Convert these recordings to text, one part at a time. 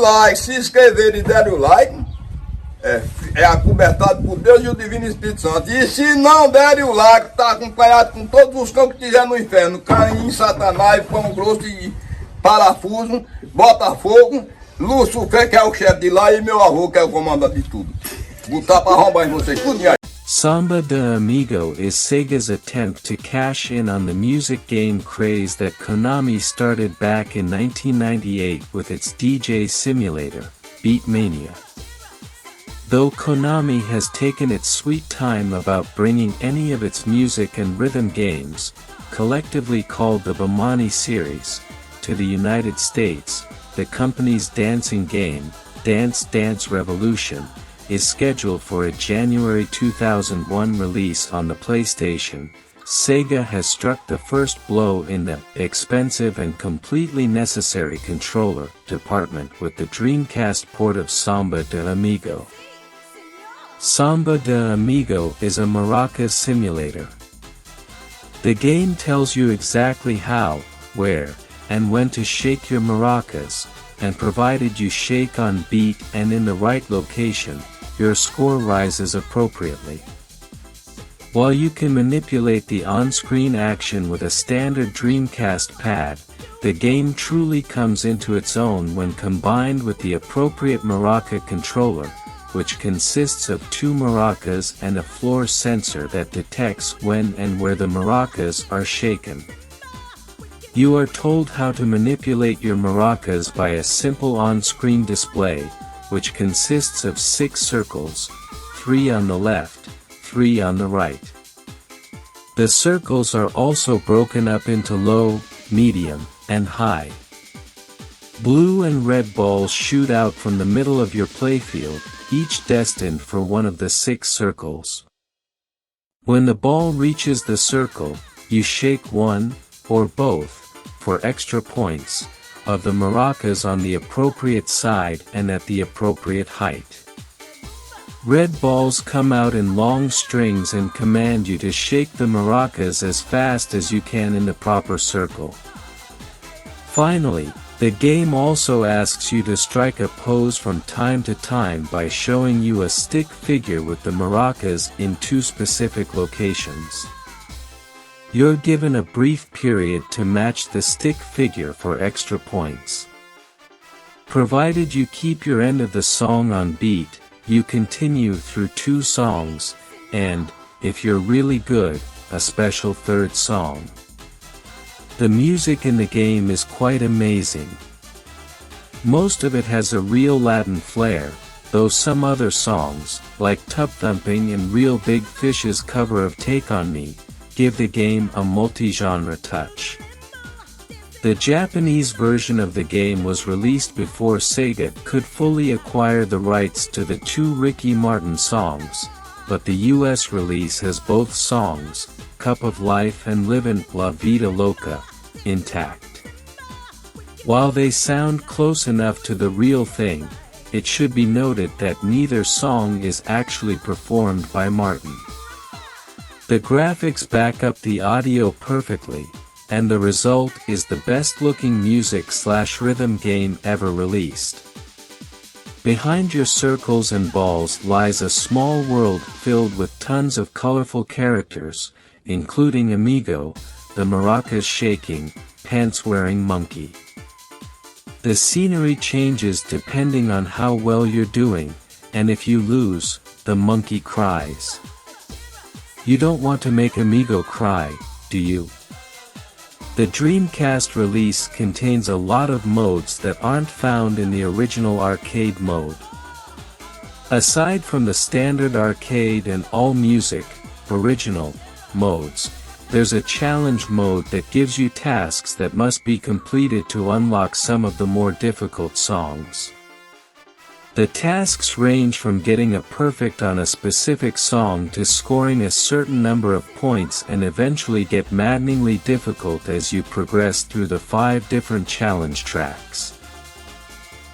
like, se inscreverem e derem o like, é acobertado por Deus e o Divino Espírito Santo. E se não derem o like, está acompanhado com todos os cães que tiver no inferno: Caim, Satanás, Pão Grosso e Parafuso, Botafogo, Lucifer, que é o chefe de lá, e meu avô, que é o comandante de tudo. Botar para arrombar em vocês, tudo aí. Samba De Amigo is Sega's attempt to cash in on the music game craze that Konami started back in 1998 with its DJ simulator, Beatmania. Though Konami has taken its sweet time about bringing any of its music and rhythm games, collectively called the Bamani series, to the United States, the company's dancing game, Dance Dance Revolution, is scheduled for a January 2001 release on the PlayStation. Sega has struck the first blow in the expensive and completely necessary controller department with the Dreamcast port of Samba De Amigo. Samba De Amigo is a maracas simulator. The game tells you exactly how, where, and when to shake your maracas, and provided you shake on beat and in the right location, your score rises appropriately. While you can manipulate the on-screen action with a standard Dreamcast pad, the game truly comes into its own when combined with the appropriate maraca controller, which consists of 2 maracas and a floor sensor that detects when and where the maracas are shaken. You are told how to manipulate your maracas by a simple on-screen display, which consists of 6 circles, 3 on the left, 3 on the right. The circles are also broken up into low, medium, and high. Blue and red balls shoot out from the middle of your playfield, each destined for one of the 6 circles. When the ball reaches the circle, you shake one, or both, for extra points, of the maracas on the appropriate side and at the appropriate height. Red balls come out in long strings and command you to shake the maracas as fast as you can in the proper circle. Finally, the game also asks you to strike a pose from time to time by showing you a stick figure with the maracas in 2 specific locations. You're given a brief period to match the stick figure for extra points. Provided you keep your end of the song on beat, you continue through 2 songs, and, if you're really good, a special 3rd song. The music in the game is quite amazing. Most of it has a real Latin flair, though some other songs, like Tub Thumping and Real Big Fish's cover of Take On Me, give the game a multi-genre touch. The Japanese version of the game was released before Sega could fully acquire the rights to the 2 Ricky Martin songs, but the US release has both songs, Cup of Life and Livin' La Vida Loca, intact. While they sound close enough to the real thing, it should be noted that neither song is actually performed by Martin. The graphics back up the audio perfectly, and the result is the best-looking music/rhythm game ever released. Behind your circles and balls lies a small world filled with tons of colorful characters, including Amigo, the maracas shaking, pants-wearing monkey. The scenery changes depending on how well you're doing, and if you lose, the monkey cries. You don't want to make Amigo cry, do you? The Dreamcast release contains a lot of modes that aren't found in the original arcade mode. Aside from the standard arcade and all music, original, modes, there's a challenge mode that gives you tasks that must be completed to unlock some of the more difficult songs. The tasks range from getting a perfect on a specific song to scoring a certain number of points, and eventually get maddeningly difficult as you progress through the 5 different challenge tracks.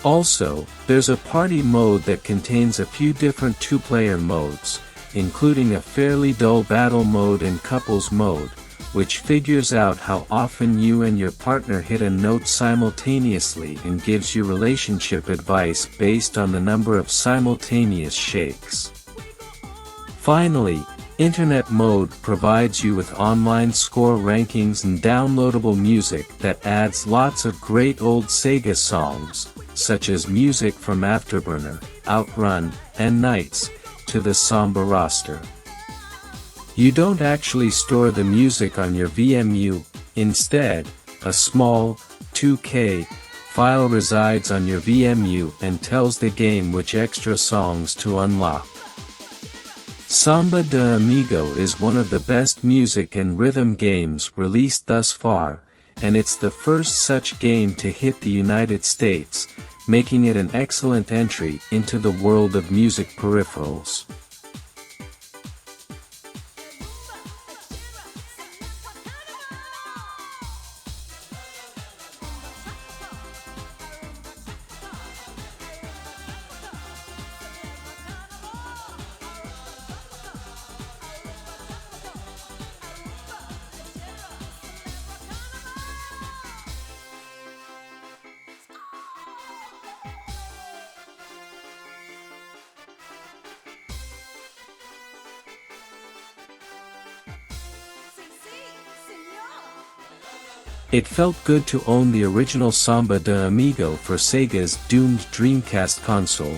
Also, there's a party mode that contains a few different 2-player modes, including a fairly dull battle mode and couples mode, which figures out how often you and your partner hit a note simultaneously and gives you relationship advice based on the number of simultaneous shakes. Finally, Internet Mode provides you with online score rankings and downloadable music that adds lots of great old Sega songs, such as music from Afterburner, Outrun, and Nights, to the Samba roster. You don't actually store the music on your VMU, instead, a small, 2K, file resides on your VMU and tells the game which extra songs to unlock. Samba De Amigo is one of the best music and rhythm games released thus far, and it's the first such game to hit the United States, making it an excellent entry into the world of music peripherals. It felt good to own the original Samba De Amigo for Sega's doomed Dreamcast console.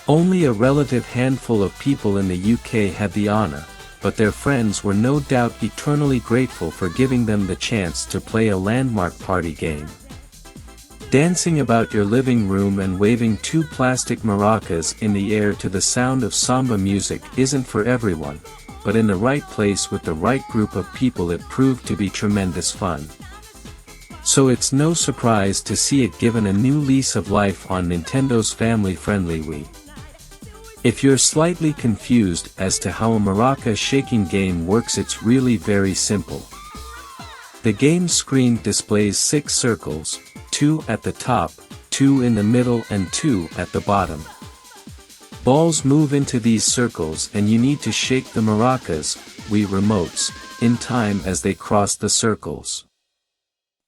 Only a relative handful of people in the UK had the honor, but their friends were no doubt eternally grateful for giving them the chance to play a landmark party game. Dancing about your living room and waving two plastic maracas in the air to the sound of samba music isn't for everyone, but in the right place with the right group of people it proved to be tremendous fun. So it's no surprise to see it given a new lease of life on Nintendo's family-friendly Wii. If you're slightly confused as to how a maraca shaking game works, it's really very simple. The game screen displays 6 circles, 2 at the top, 2 in the middle and 2 at the bottom. Balls move into these circles and you need to shake the maracas, Wii remotes, in time as they cross the circles.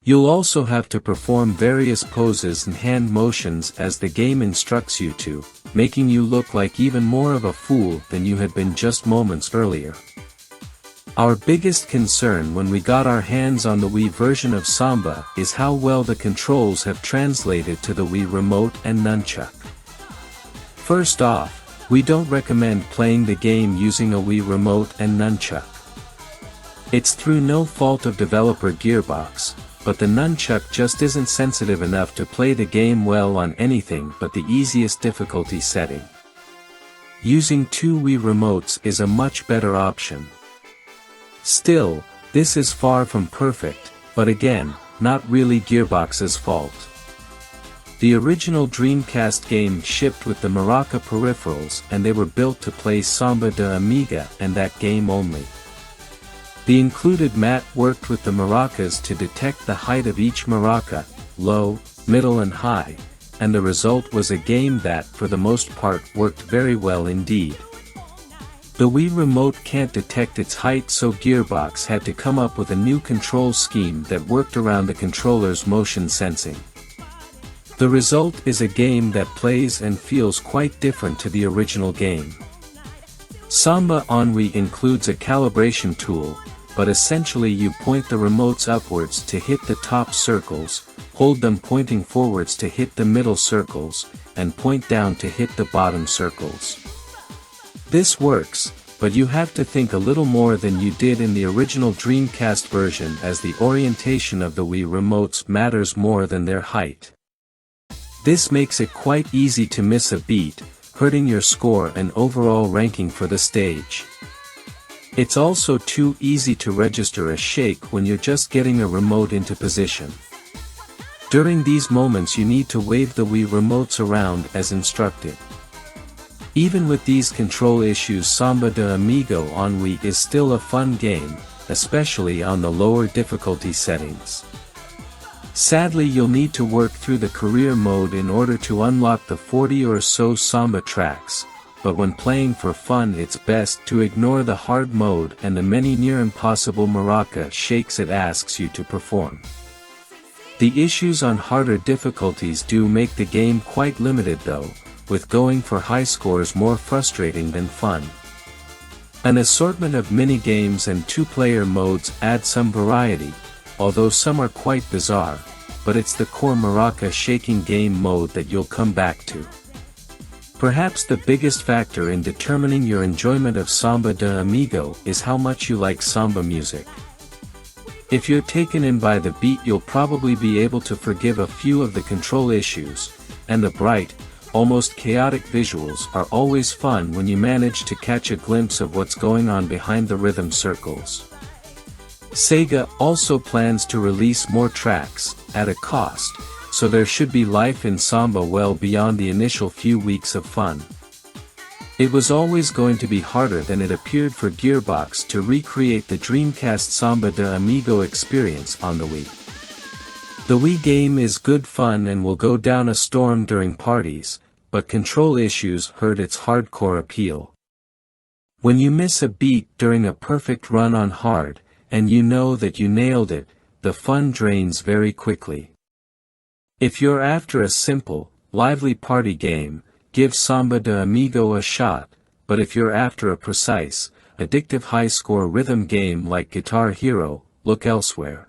You'll also have to perform various poses and hand motions as the game instructs you to, making you look like even more of a fool than you had been just moments earlier. Our biggest concern when we got our hands on the Wii version of Samba is how well the controls have translated to the Wii remote and nunchuck. First off, we don't recommend playing the game using a Wii remote and nunchuck. It's through no fault of developer Gearbox, but the nunchuck just isn't sensitive enough to play the game well on anything but the easiest difficulty setting. Using 2 Wii remotes is a much better option. Still, this is far from perfect, but again, not really Gearbox's fault. The original Dreamcast game shipped with the maraca peripherals and they were built to play Samba De Amiga and that game only. The included mat worked with the maracas to detect the height of each maraca, low, middle and high, and the result was a game that for the most part worked very well indeed. The Wii remote can't detect its height, so Gearbox had to come up with a new control scheme that worked around the controller's motion sensing. The result is a game that plays and feels quite different to the original game. Samba on Wii includes a calibration tool, but essentially you point the remotes upwards to hit the top circles, hold them pointing forwards to hit the middle circles, and point down to hit the bottom circles. This works, but you have to think a little more than you did in the original Dreamcast version, as the orientation of the Wii remotes matters more than their height. This makes it quite easy to miss a beat, hurting your score and overall ranking for the stage. It's also too easy to register a shake when you're just getting a remote into position. During these moments you need to wave the Wii remotes around as instructed. Even with these control issues, Samba De Amigo on Wii is still a fun game, especially on the lower difficulty settings. Sadly, you'll need to work through the career mode in order to unlock the 40 or so Samba tracks, but when playing for fun it's best to ignore the hard mode and the many near impossible maraca shakes it asks you to perform. The issues on harder difficulties do make the game quite limited though, with going for high scores more frustrating than fun. An assortment of mini-games and two-player modes add some variety, although some are quite bizarre, but it's the core maraca shaking game mode that you'll come back to. Perhaps the biggest factor in determining your enjoyment of Samba De Amigo is how much you like samba music. If you're taken in by the beat you'll probably be able to forgive a few of the control issues, and the bright, almost chaotic visuals are always fun when you manage to catch a glimpse of what's going on behind the rhythm circles. Sega also plans to release more tracks, at a cost, so there should be life in Samba well beyond the initial few weeks of fun. It was always going to be harder than it appeared for Gearbox to recreate the Dreamcast Samba De Amigo experience on the Wii. The Wii game is good fun and will go down a storm during parties, but control issues hurt its hardcore appeal. When you miss a beat during a perfect run on hard, and you know that you nailed it, the fun drains very quickly. If you're after a simple, lively party game, give Samba De Amigo a shot, but if you're after a precise, addictive high-score rhythm game like Guitar Hero, look elsewhere.